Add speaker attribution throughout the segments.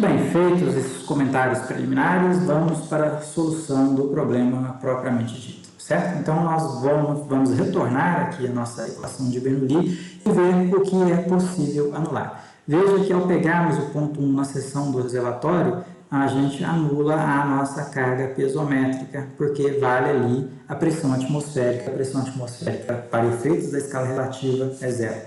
Speaker 1: bem, feitos esses comentários preliminares, vamos para a solução do problema propriamente dito, certo? Então, nós vamos retornar aqui a nossa equação de Bernoulli e ver o que é possível anular. Veja que ao pegarmos o ponto 1 na seção do reservatório, a gente anula a nossa carga pesométrica, porque vale ali a pressão atmosférica. A pressão atmosférica, para efeitos da escala relativa, é zero.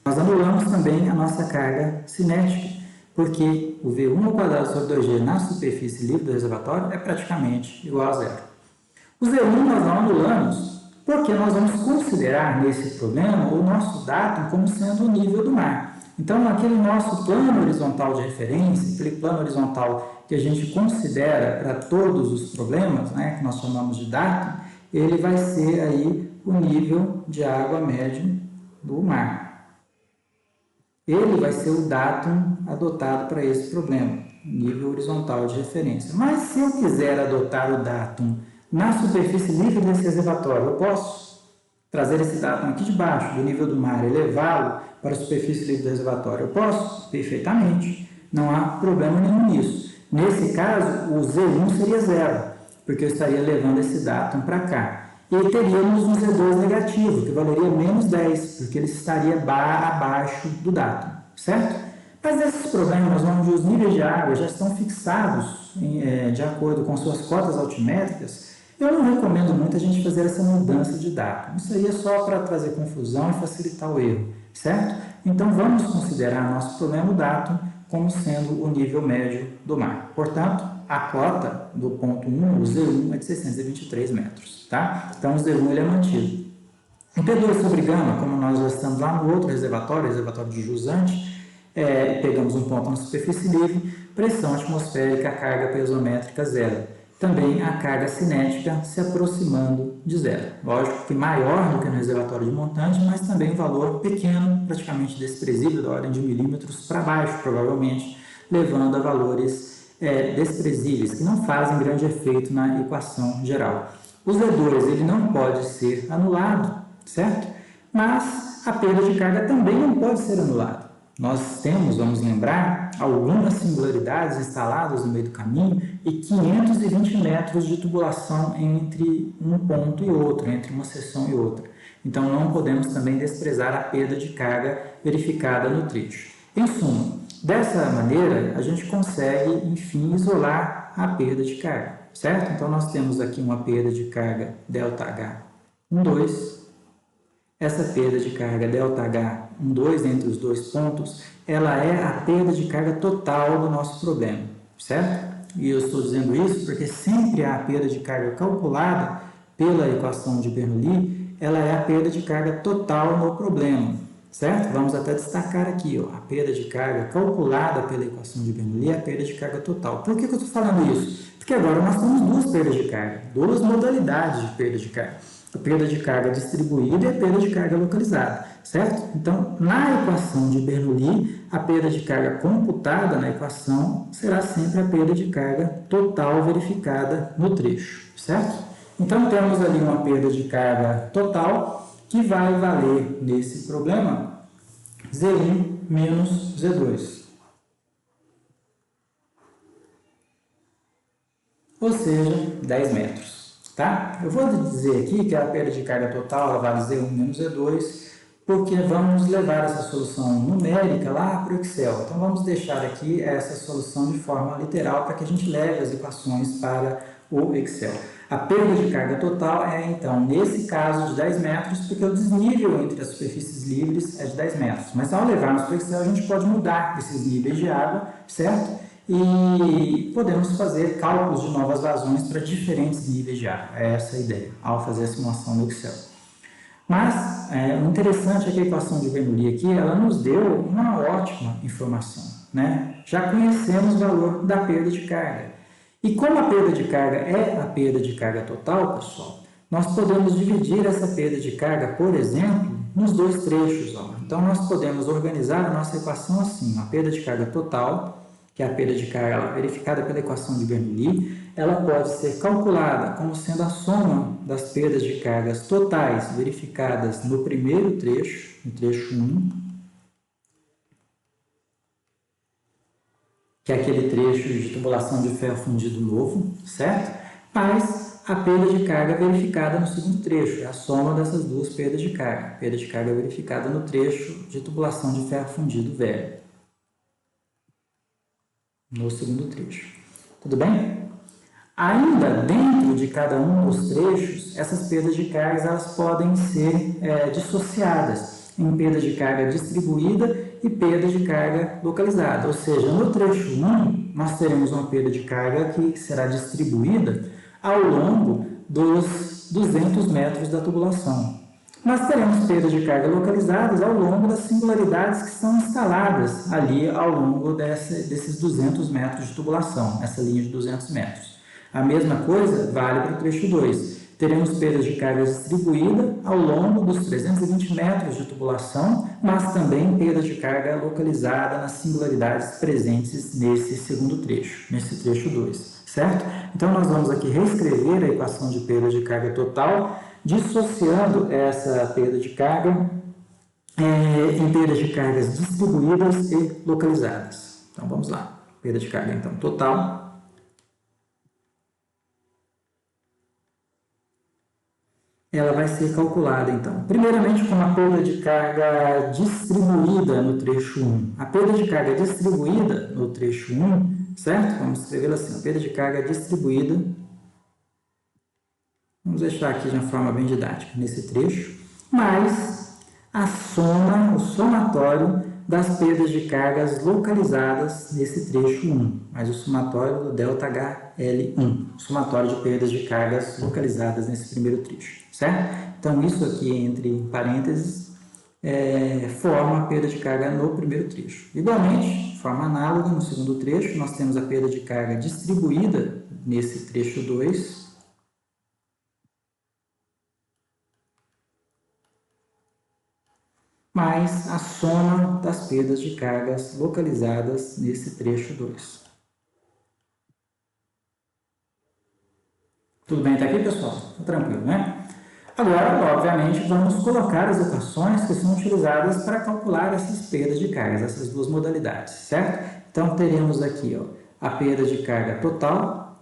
Speaker 1: Nós anulamos também a nossa carga cinética, porque o V1² sobre 2G na superfície livre do reservatório é praticamente igual a zero. O Z1 nós não anulamos, porque nós vamos considerar nesse problema o nosso datum como sendo o nível do mar. Então, aquele nosso plano horizontal de referência, aquele plano horizontal que a gente considera para todos os problemas, né, que nós chamamos de datum, ele vai ser aí o nível de água médio do mar. Ele vai ser o datum adotado para esse problema, nível horizontal de referência. Mas se eu quiser adotar o datum na superfície livre desse reservatório, eu posso trazer esse datum aqui de baixo, do nível do mar, e levá-lo para a superfície livre do reservatório? Eu posso? Perfeitamente. Não há problema nenhum nisso. Nesse caso, o Z1 seria zero, porque eu estaria levando esse datum para cá. E teríamos um Z2 negativo, que valeria menos 10, porque ele estaria abaixo do datum, certo? Mas esses problemas onde os níveis de água já estão fixados de acordo com suas cotas altimétricas, eu não recomendo muito a gente fazer essa mudança de datum. Isso aí é só para trazer confusão e facilitar o erro, certo? Então, vamos considerar nosso problema, o datum, como sendo o nível médio do mar. Portanto, a cota do ponto 1, o Z1, é de 623 metros, tá? Então, o Z1 ele é mantido. Em P2 sobre gama, como nós já estamos lá no outro reservatório de jusante, pegamos um ponto na superfície livre, pressão atmosférica, carga pesométrica zero. Também a carga cinética se aproximando de zero. Lógico que maior do que no reservatório de montante, mas também um valor pequeno, praticamente desprezível, da ordem de milímetros para baixo, provavelmente, levando a valores desprezíveis, que não fazem grande efeito na equação geral. O Z2 ele não pode ser anulado, certo? Mas a perda de carga também não pode ser anulada. Nós temos, vamos lembrar, algumas singularidades instaladas no meio do caminho e 520 metros de tubulação entre um ponto e outro, entre uma seção e outra. Então, não podemos também desprezar a perda de carga verificada no trecho. Em suma, dessa maneira, a gente consegue, enfim, isolar a perda de carga, certo? Então, nós temos aqui uma perda de carga ΔH12. Essa perda de carga ΔH12 entre os dois pontos, ela é a perda de carga total do nosso problema, certo? E eu estou dizendo isso porque sempre a perda de carga calculada pela equação de Bernoulli, ela é a perda de carga total no problema, certo? Vamos até destacar aqui, ó, a perda de carga calculada pela equação de Bernoulli é a perda de carga total. Por que eu estou falando isso? Porque agora nós temos duas perdas de carga, duas modalidades de perda de carga. A perda de carga distribuída e a perda de carga localizada, certo? Então, na equação de Bernoulli, a perda de carga computada na equação será sempre a perda de carga total verificada no trecho, certo? Então, temos ali uma perda de carga total que vai valer, nesse problema, Z1 menos Z2. Ou seja, 10 metros. Tá? Eu vou dizer aqui que a perda de carga total ela vale Z1 menos Z2, porque vamos levar essa solução numérica lá para o Excel. Então, vamos deixar aqui essa solução de forma literal para que a gente leve as equações para o Excel. A perda de carga total é, então, nesse caso, de 10 metros, porque o desnível entre as superfícies livres é de 10 metros. Mas, ao levarmos para o Excel, a gente pode mudar esses níveis de água, certo? E podemos fazer cálculos de novas vazões para diferentes níveis de água. É essa a ideia, ao fazer a simulação no Excel. Mas, o interessante é que a equação de Bernoulli aqui, ela nos deu uma ótima informação, né? Já conhecemos o valor da perda de carga. E como a perda de carga é a perda de carga total, pessoal, nós podemos dividir essa perda de carga, por exemplo, nos dois trechos. Ó. Então, nós podemos organizar a nossa equação assim, a perda de carga total, que é a perda de carga verificada pela equação de Bernoulli, ela pode ser calculada como sendo a soma das perdas de cargas totais verificadas no primeiro trecho, no trecho 1, que é aquele trecho de tubulação de ferro fundido novo, certo? Mais a perda de carga verificada no segundo trecho, é a soma dessas duas perdas de carga. Perda de carga verificada no trecho de tubulação de ferro fundido velho, no segundo trecho. Tudo bem? Ainda dentro de cada um dos trechos, essas perdas de cargas elas podem ser dissociadas em perda de carga distribuída e perda de carga localizada. Ou seja, no trecho 1, nós teremos uma perda de carga que será distribuída ao longo dos 200 metros da tubulação. Nós teremos perda de carga localizadas ao longo das singularidades que são instaladas ali ao longo desses 200 metros de tubulação, essa linha de 200 metros. A mesma coisa vale para o trecho 2. Teremos perda de carga distribuída ao longo dos 320 metros de tubulação, mas também perda de carga localizada nas singularidades presentes nesse segundo trecho, nesse trecho 2, certo? Então, nós vamos aqui reescrever a equação de perda de carga total, dissociando essa perda de carga em perdas de cargas distribuídas e localizadas. Então, vamos lá. Perda de carga, então, total. Ela vai ser calculada, então, primeiramente com a perda de carga distribuída no trecho 1. A perda de carga distribuída no trecho 1, certo? Vamos escrevê-la assim, a perda de carga distribuída. Vamos deixar aqui de uma forma bem didática, nesse trecho, mais a soma, o somatório das perdas de cargas localizadas nesse trecho 1, mais o somatório do ΔHL1, o somatório de perdas de cargas localizadas nesse primeiro trecho, certo? Então, isso aqui entre parênteses forma a perda de carga no primeiro trecho. Igualmente, de forma análoga, no segundo trecho, nós temos a perda de carga distribuída nesse trecho 2, mais a soma das perdas de cargas localizadas nesse trecho 2. Tudo bem até aqui, pessoal? Tá tranquilo, né? Agora, obviamente, vamos colocar as equações que são utilizadas para calcular essas perdas de cargas, essas duas modalidades, certo? Então, teremos aqui a perda de carga total.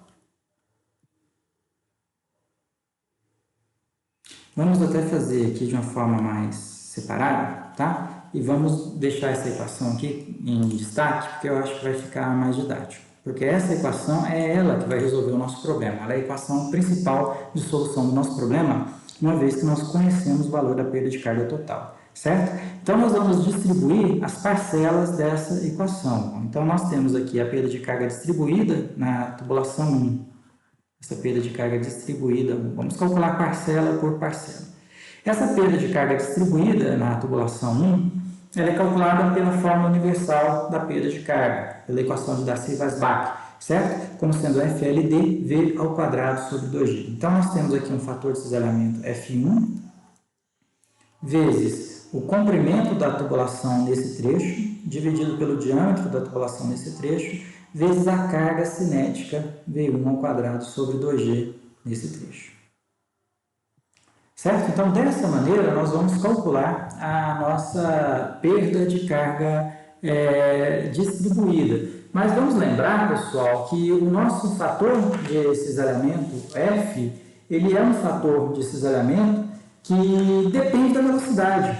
Speaker 1: Vamos até fazer aqui de uma forma mais separada, tá? E vamos deixar essa equação aqui em destaque, porque eu acho que vai ficar mais didático. Porque essa equação é ela que vai resolver o nosso problema. Ela é a equação principal de solução do nosso problema, uma vez que nós conhecemos o valor da perda de carga total, certo? Então, nós vamos distribuir as parcelas dessa equação. Então, nós temos aqui a perda de carga distribuída na tubulação 1. Essa perda de carga distribuída, vamos calcular parcela por parcela. Essa perda de carga distribuída na tubulação 1, ela é calculada pela fórmula universal da perda de carga, pela equação de Darcy-Weisbach, certo? Como sendo FLD V ao quadrado sobre 2G. Então, nós temos aqui um fator de cisalhamento F1 vezes o comprimento da tubulação nesse trecho, dividido pelo diâmetro da tubulação nesse trecho, vezes a carga cinética V1 ao quadrado sobre 2G nesse trecho. Certo? Então, dessa maneira, nós vamos calcular a nossa perda de carga distribuída. Mas vamos lembrar, pessoal, que o nosso fator de cisalhamento F, ele é um fator de cisalhamento que depende da velocidade.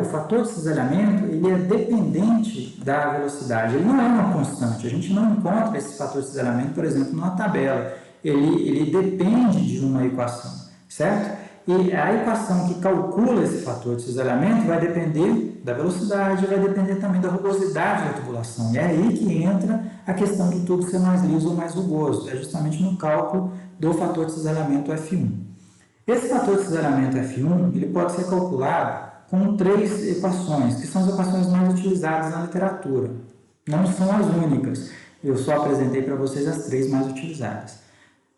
Speaker 1: O fator de cisalhamento, ele é dependente da velocidade, ele não é uma constante. A gente não encontra esse fator de cisalhamento, por exemplo, numa tabela. Ele depende de uma equação, certo? E a equação que calcula esse fator de cisalhamento vai depender da velocidade, vai depender também da rugosidade da tubulação. E é aí que entra a questão do tubo ser mais liso ou mais rugoso. É justamente no cálculo do fator de cisalhamento F1. Esse fator de cisalhamento F1 ele pode ser calculado com 3 equações, que são as equações mais utilizadas na literatura. Não são as únicas. Eu só apresentei para vocês as 3 mais utilizadas.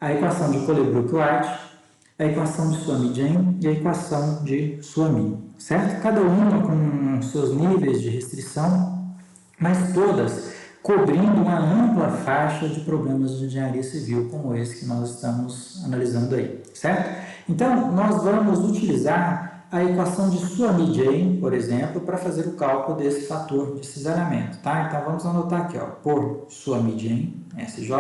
Speaker 1: A equação de Colebrook-White, a equação de Suomi-Jain e a equação de Suomi, certo? Cada uma com seus níveis de restrição, mas todas cobrindo uma ampla faixa de problemas de engenharia civil, como esse que nós estamos analisando aí, certo? Então, nós vamos utilizar a equação de Suomi-J, por exemplo, para fazer o cálculo desse fator de cisalhamento. Tá? Então, vamos anotar aqui, ó, por Suomi-J, SJ,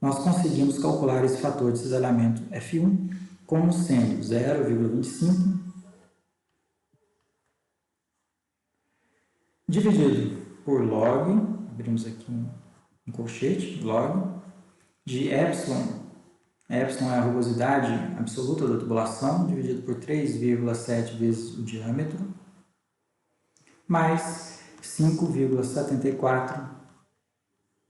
Speaker 1: nós conseguimos calcular esse fator de cisalhamento F1 como sendo 0,25 dividido por log, abrimos aqui um colchete, log, de epsilon. Epsilon é a rugosidade absoluta da tubulação, dividido por 3,7 vezes o diâmetro, mais 5,74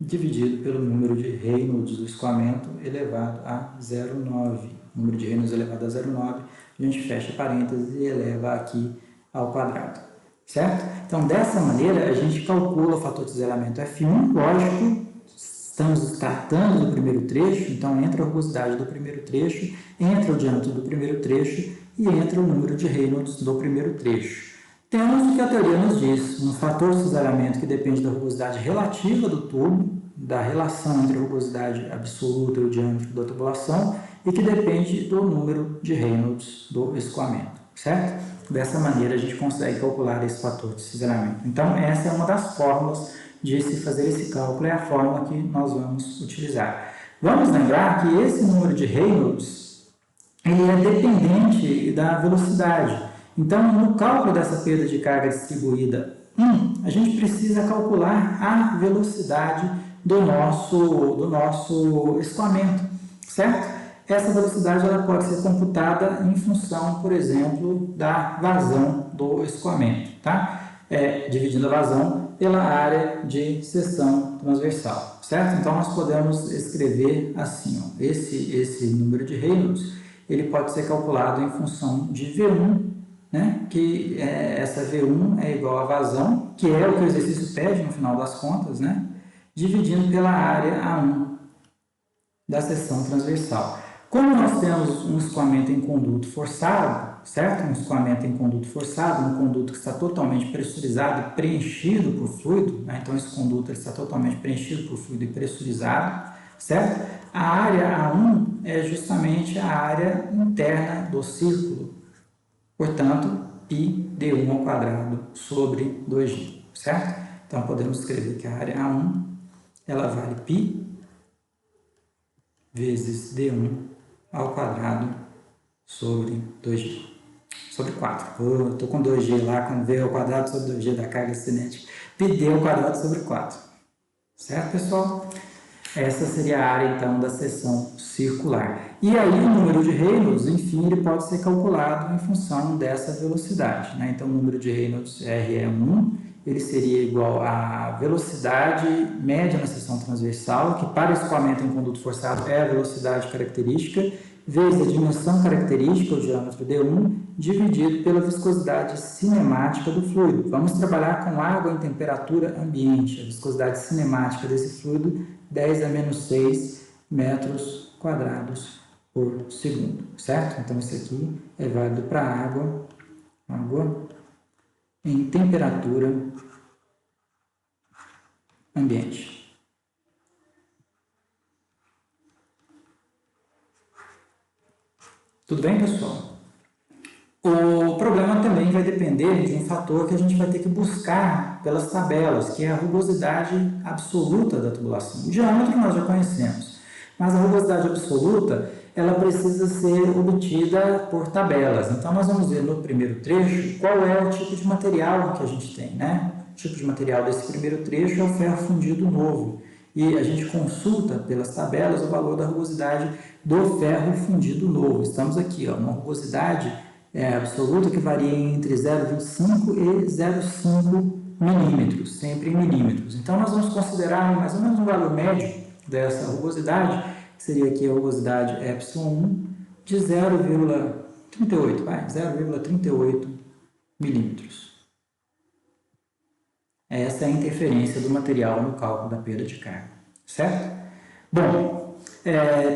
Speaker 1: dividido pelo número de Reynolds do escoamento elevado a 0,9. Número de Reynolds elevado a 0,9, a gente fecha parênteses e eleva aqui ao quadrado. Certo? Então, dessa maneira, a gente calcula o fator de cisalhamento F1, lógico, estamos tratando do primeiro trecho, então entra a rugosidade do primeiro trecho, entra o diâmetro do primeiro trecho e entra o número de Reynolds do primeiro trecho. Temos o que a teoria nos diz, um fator de cisalhamento que depende da rugosidade relativa do tubo, da relação entre a rugosidade absoluta e o diâmetro da tubulação, e que depende do número de Reynolds do escoamento, certo? Dessa maneira, a gente consegue calcular esse fator de cisalhamento. Então, essa é uma das fórmulas de se fazer esse cálculo, é a fórmula que nós vamos utilizar. Vamos lembrar que esse número de Reynolds, ele é dependente da velocidade. Então, no cálculo dessa perda de carga distribuída 1, a gente precisa calcular a velocidade do nosso escoamento, certo? Essa velocidade ela pode ser computada em função, por exemplo, da vazão do escoamento, tá? Dividindo a vazão pela área de seção transversal, certo? Então, nós podemos escrever assim, ó, esse número de Reynolds, ele pode ser calculado em função de V1, né? Que essa V1 é igual à vazão, que é o que o exercício pede no final das contas, né? Dividindo pela área A1 da seção transversal. Como nós temos um escoamento em conduto forçado, certo? Um escoamento em conduto forçado, um conduto que está totalmente pressurizado e preenchido por fluido, né? Então esse conduto está totalmente preenchido por fluido e pressurizado, certo? A área A1 é justamente a área interna do círculo, portanto, π d1 ao quadrado sobre 2g, certo? Então podemos escrever que a área A1 ela vale π vezes d1 ao quadrado sobre 2g, sobre 4. Eu estou com 2g lá, quando veio ao quadrado sobre 2g da carga cinética, πd ao quadrado sobre 4. Certo, pessoal? Essa seria a área, então, da seção circular. E aí, o número de Reynolds, enfim, ele pode ser calculado em função dessa velocidade, né? Então, o número de Reynolds, R é 1, ele seria igual à velocidade média na seção transversal, que para escoamento em conduto forçado é a velocidade característica, vezes a dimensão característica, o diâmetro D1, dividido pela viscosidade cinemática do fluido. Vamos trabalhar com água em temperatura ambiente. A viscosidade cinemática desse fluido, 10 a menos 6 metros quadrados por segundo, certo? Então, isso aqui é válido para água em temperatura ambiente. Tudo bem, pessoal? O problema também vai depender de um fator que a gente vai ter que buscar pelas tabelas, que é a rugosidade absoluta da tubulação. O diâmetro nós já conhecemos, mas a rugosidade absoluta ela precisa ser obtida por tabelas. Então, nós vamos ver no primeiro trecho qual é o tipo de material que a gente tem, né? O tipo de material desse primeiro trecho é o ferro fundido novo. E a gente consulta pelas tabelas o valor da rugosidade do ferro fundido novo. Estamos aqui, ó, uma rugosidade absoluta que varia entre 0,25 e 0,5 milímetros, sempre em milímetros. Então, nós vamos considerar mais ou menos um valor médio dessa rugosidade, que seria aqui a rugosidade ε1 de 0,38, 0,38 milímetros. Essa é a interferência do material no cálculo da perda de carga, certo? Bom,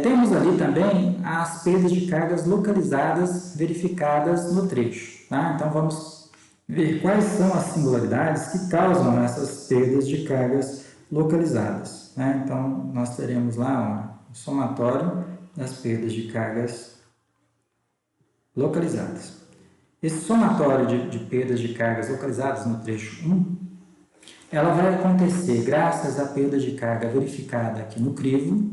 Speaker 1: temos ali também as perdas de cargas localizadas verificadas no trecho, tá? Então, vamos ver quais são as singularidades que causam essas perdas de cargas localizadas, né? Então, nós teremos lá um somatório das perdas de cargas localizadas. esse somatório de perdas de cargas localizadas no trecho 1, ela vai acontecer graças à perda de carga verificada aqui no crivo.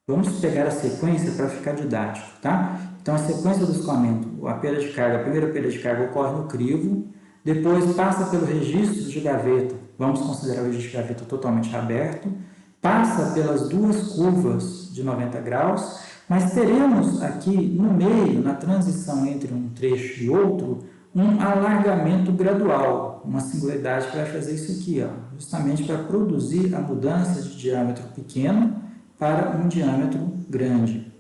Speaker 1: Vamos pegar a sequência para ficar didático, tá? Então, a sequência do escoamento, a perda de carga, a primeira perda de carga ocorre no crivo, depois passa pelo registro de gaveta, vamos considerar o registro de gaveta totalmente aberto, passa pelas duas curvas de 90 graus, mas teremos aqui no meio, na transição entre um trecho e outro, um alargamento gradual, uma singularidade que vai fazer isso aqui, ó, justamente para produzir a mudança de diâmetro pequeno para um diâmetro grande.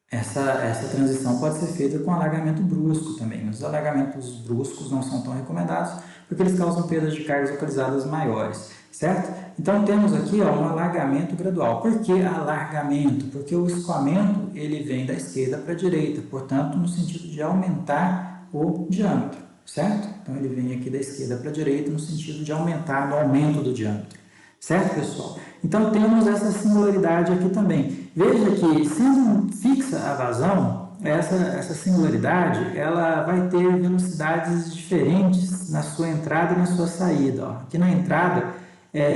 Speaker 1: Essa transição pode ser feita com alargamento brusco também. Os alargamentos bruscos não são tão recomendados porque eles causam perdas de cargas localizadas maiores, certo? Então temos aqui ó, um alargamento gradual. Por que alargamento? Porque o escoamento ele vem da esquerda para a direita, portanto no sentido de aumentar o diâmetro, certo? Então ele vem aqui da esquerda para a direita no sentido de aumentar, no aumento do diâmetro. Certo, pessoal? Então, temos essa singularidade aqui também. Veja que, sendo fixa a vazão, essa singularidade ela vai ter velocidades diferentes na sua entrada e na sua saída. Ó. Aqui na entrada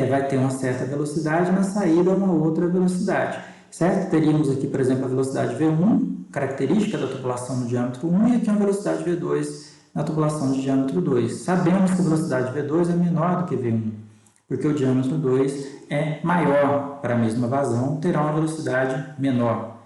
Speaker 1: vai ter uma certa velocidade, na saída uma outra velocidade. Certo? Teríamos aqui, por exemplo, a velocidade V1, característica da tubulação no diâmetro 1, e aqui uma velocidade V2 na tubulação de diâmetro 2. Sabemos que a velocidade V2 é menor do que V1. Porque o diâmetro 2 é maior para a mesma vazão, terá uma velocidade menor,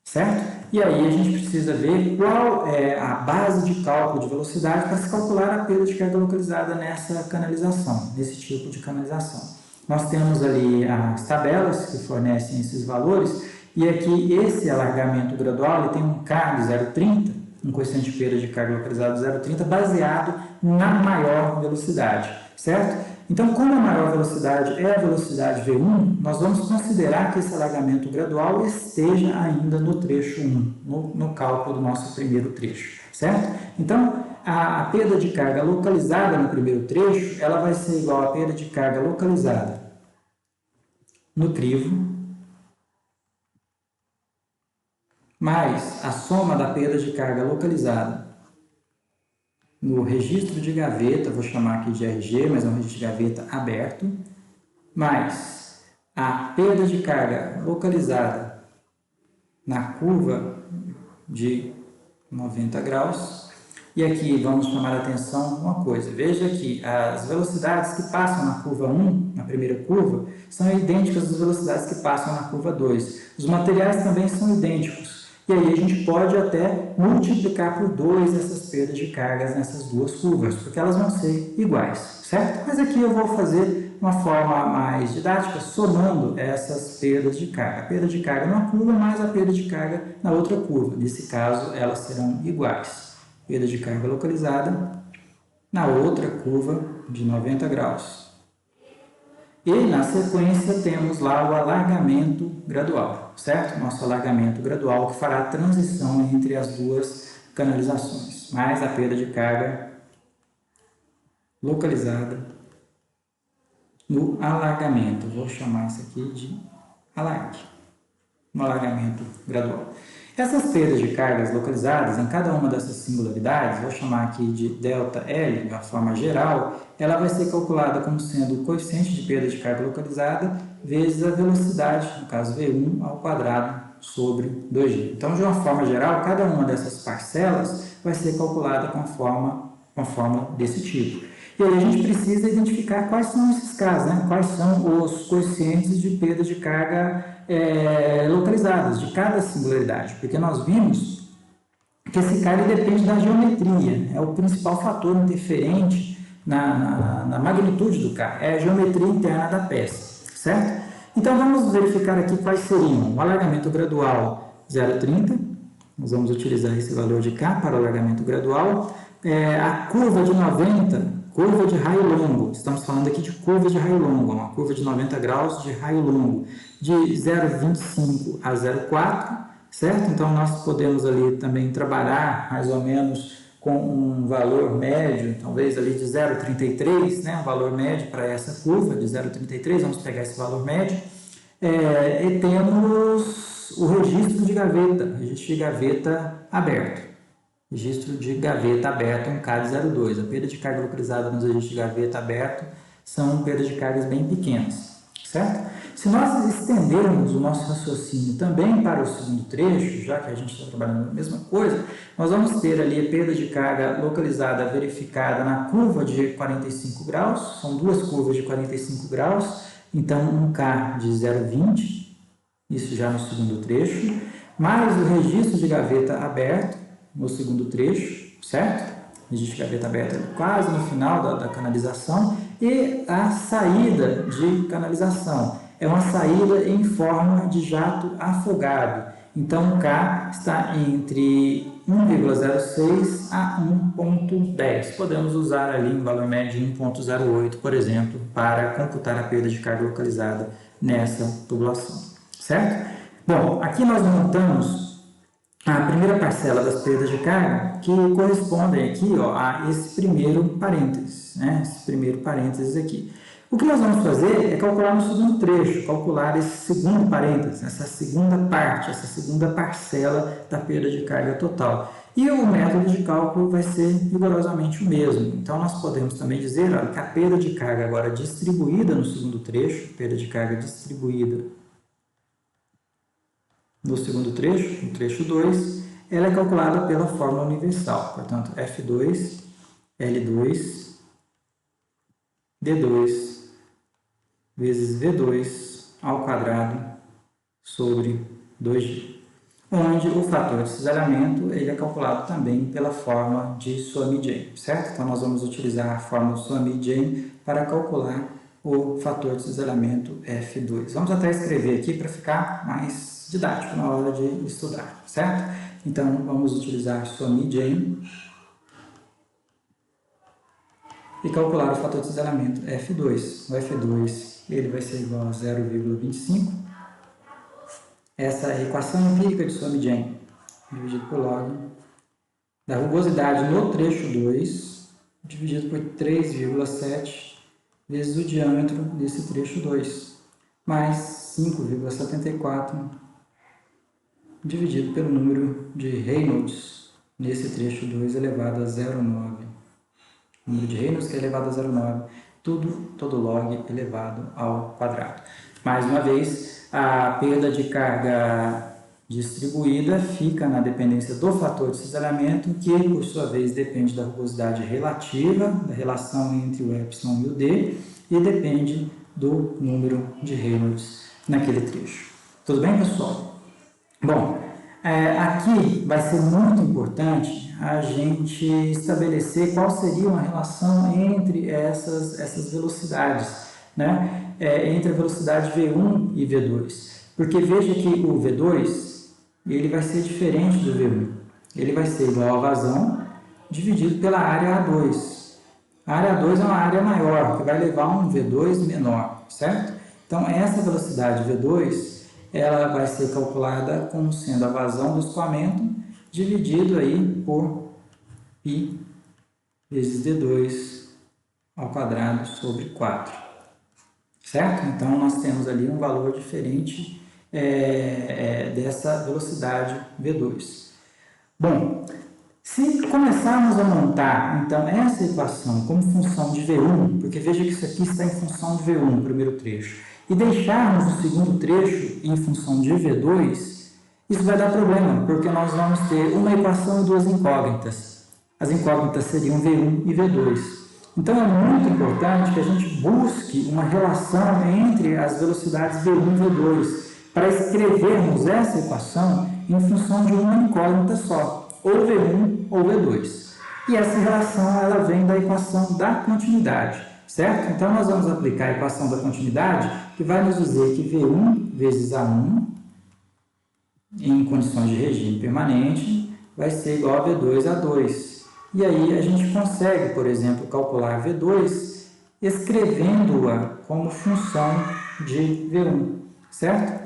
Speaker 1: certo? E aí a gente precisa ver qual é a base de cálculo de velocidade para se calcular a perda de carga localizada nessa canalização, nesse tipo de canalização. Nós temos ali as tabelas que fornecem esses valores, e aqui esse alargamento gradual ele tem um K de 0,30, um coeficiente de perda de carga localizada de 0,30, baseado na maior velocidade, certo? Então, como a maior velocidade é a velocidade V1, nós vamos considerar que esse alargamento gradual esteja ainda no trecho 1, no cálculo do nosso primeiro trecho, certo? Então, a perda de carga localizada no primeiro trecho, ela vai ser igual à perda de carga localizada no crivo, mais a soma da perda de carga localizada no registro de gaveta, vou chamar aqui de RG, mas é um registro de gaveta aberto, mais a perda de carga localizada na curva de 90 graus. E aqui vamos chamar a atenção uma coisa, veja que as velocidades que passam na curva 1, na primeira curva, são idênticas às velocidades que passam na curva 2. Os materiais também são idênticos. E aí a gente pode até multiplicar por 2 essas perdas de cargas nessas duas curvas, porque elas vão ser iguais, certo? Mas aqui eu vou fazer uma forma mais didática, somando essas perdas de carga. A perda de carga numa curva mais a perda de carga na outra curva. Nesse caso, elas serão iguais. Perda de carga localizada na outra curva de 90 graus. E, na sequência, temos lá o alargamento gradual, certo? Nosso alargamento gradual que fará a transição entre as duas canalizações, mais a perda de carga localizada no alargamento. Vou chamar isso aqui de alargue, no alargamento gradual. Essas perdas de cargas localizadas em cada uma dessas singularidades, vou chamar aqui de ΔL, de uma forma geral, ela vai ser calculada como sendo o coeficiente de perda de carga localizada vezes a velocidade, no caso V1, ao quadrado sobre 2G. Então, de uma forma geral, cada uma dessas parcelas vai ser calculada com a forma desse tipo. E aí a gente precisa identificar quais são esses casos, né? Quais são os coeficientes de perda de carga localizadas de cada singularidade, porque nós vimos que esse K depende da geometria, é o principal fator interferente na magnitude do K, é a geometria interna da peça, certo? Então vamos verificar aqui quais seriam o alargamento gradual 0,30, nós vamos utilizar esse valor de K para o alargamento gradual, a curva de 90, curva de raio longo, estamos falando aqui de curva de raio longo, uma curva de 90 graus de raio longo, de 0,25 a 0,4, certo? Então, nós podemos ali também trabalhar mais ou menos com um valor médio, talvez ali de 0,33, né? Um valor médio para essa curva de 0,33, vamos pegar esse valor médio, e temos o registro de gaveta aberto. registro de gaveta aberto, um CAD02. A perda de carga localizada nos registros de gaveta aberto são perdas de cargas bem pequenas, certo? Se nós estendermos o nosso raciocínio também para o segundo trecho, já que a gente está trabalhando a mesma coisa, nós vamos ter ali a perda de carga localizada verificada na curva de 45 graus, são duas curvas de 45 graus, então um K de 0,20, isso já no segundo trecho, mais o registro de gaveta aberto no segundo trecho, certo? Registro de gaveta aberta quase no final da canalização, e a saída de canalização. É uma saída em forma de jato afogado. Então, K está entre 1,06 a 1,10. Podemos usar ali um valor médio de 1,08, por exemplo, para computar a perda de carga localizada nessa tubulação, certo? Bom, aqui nós montamos a primeira parcela das perdas de carga, que correspondem aqui, ó, a esse primeiro parênteses, né? Esse primeiro parênteses aqui. O que nós vamos fazer é calcular no segundo trecho, calcular esse segundo parênteses, essa segunda parte, essa segunda parcela da perda de carga total. E o método de cálculo vai ser rigorosamente o mesmo. Então, nós podemos também dizer, olha, que a perda de carga agora distribuída no segundo trecho, perda de carga distribuída no segundo trecho, no trecho 2, ela é calculada pela fórmula universal. Portanto, F2, L2, D2 vezes V2 ao quadrado sobre 2G, onde o fator de cisalhamento ele é calculado também pela forma de Suomi-Jain, certo? Então, nós vamos utilizar a fórmula Suomi-Jain para calcular o fator de cisalhamento F2. Vamos até escrever aqui para ficar mais didático na hora de estudar, certo? Então, vamos utilizar Suomi-Jain e calcular o fator de cisalhamento F2. O F2 ele vai ser igual a 0,25. Essa é a equação empírica de Suomi-Jain, dividido por log da rugosidade no trecho 2, dividido por 3,7 vezes o diâmetro desse trecho 2, mais 5,74 dividido pelo número de Reynolds nesse trecho 2 elevado a 0,9. O número de Reynolds que é elevado a 0,9, todo log elevado ao quadrado. Mais uma vez, a perda de carga distribuída fica na dependência do fator de cisalhamento, que por sua vez depende da rugosidade relativa, da relação entre o epsilon e o d, e depende do número de Reynolds naquele trecho. Tudo bem, pessoal? Bom, aqui vai ser muito importante a gente estabelecer qual seria uma relação entre essas velocidades, né? Entre a velocidade V1 e V2. Porque veja que o V2 ele vai ser diferente do V1. Ele vai ser igual à vazão dividido pela área A2. A área A2 é uma área maior, que vai levar um V2 menor, certo? Então, essa velocidade V2 ela vai ser calculada como sendo a vazão do escoamento dividido aí por π vezes d2 ao quadrado sobre 4, certo? Então, nós temos ali um valor diferente dessa velocidade V2. Bom, se começarmos a montar, então, essa equação como função de V1, porque veja que isso aqui está em função de V1, no primeiro trecho, e deixarmos o segundo trecho em função de V2, isso vai dar problema, porque nós vamos ter uma equação e duas incógnitas. As incógnitas seriam V1 e V2. Então, é muito importante que a gente busque uma relação entre as velocidades V1 e V2, para escrevermos essa equação em função de uma incógnita só, ou V1 ou V2. E essa relação ela vem da equação da continuidade, certo? Então, nós vamos aplicar a equação da continuidade, que vai nos dizer que V1 vezes A1, em condições de regime permanente, vai ser igual a V2A2. E aí, a gente consegue, por exemplo, calcular V2 escrevendo-a como função de V1, certo?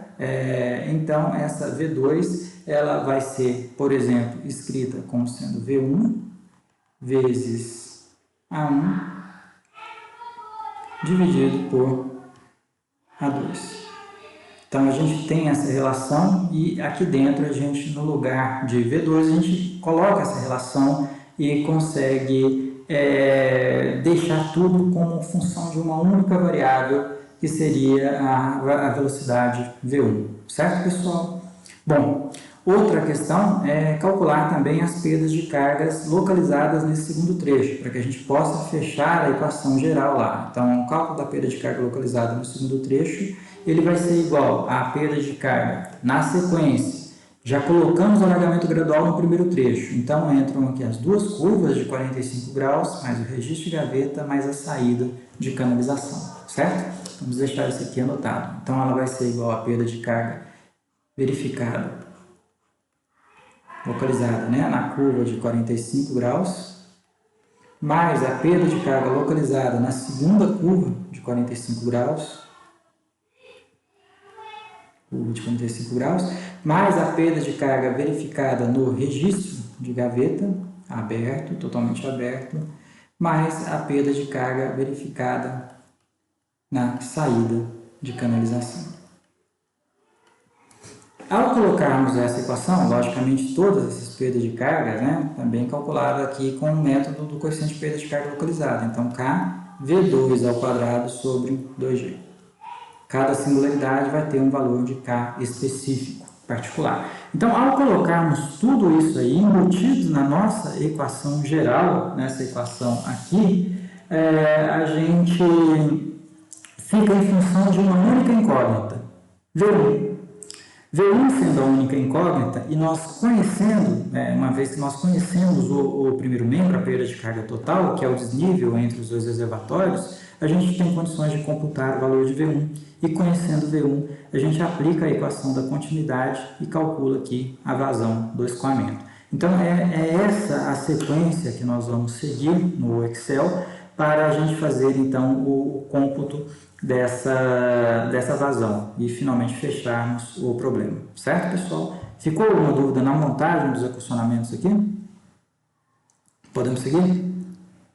Speaker 1: Então, essa V2 ela vai ser, por exemplo, escrita como sendo V1 vezes A1 dividido por A2. Então a gente tem essa relação e aqui dentro a gente, no lugar de V2, a gente coloca essa relação e consegue deixar tudo como função de uma única variável, que seria a velocidade V1, certo, pessoal? Bom, outra questão é calcular também as perdas de cargas localizadas nesse segundo trecho, para que a gente possa fechar a equação geral lá. Então, o cálculo da perda de carga localizada no segundo trecho, ele vai ser igual à perda de carga na sequência. Já colocamos o alargamento gradual no primeiro trecho, então entram aqui as duas curvas de 45 graus, mais o registro de gaveta, mais a saída de canalização, certo? Vamos deixar isso aqui anotado. Então, ela vai ser igual à perda de carga verificada, localizada, né, na curva de 45 graus, mais a perda de carga localizada na segunda curva de 45 graus, mais a perda de carga verificada no registro de gaveta, aberto, totalmente aberto, mais a perda de carga verificada na saída de canalização. Ao colocarmos essa equação, logicamente todas essas perdas de carga, né, também calculada aqui com o método do coeficiente de perda de carga localizada. Então, K, V2 ao quadrado sobre 2G. Cada singularidade vai ter um valor de K específico, particular. Então, ao colocarmos tudo isso aí embutido na nossa equação geral, nessa equação aqui, a gente fica em função de uma única incógnita, V1. V1 sendo a única incógnita, e nós conhecendo, uma vez que nós conhecemos o primeiro membro, a perda de carga total, que é o desnível entre os dois reservatórios, a gente tem condições de computar o valor de V1, e conhecendo V1, a gente aplica a equação da continuidade e calcula aqui a vazão do escoamento. Então, é essa a sequência que nós vamos seguir no Excel para a gente fazer, então, o cômputo dessa vazão e finalmente fecharmos o problema, certo, pessoal? Ficou alguma dúvida na montagem dos equacionamentos aqui? Podemos seguir?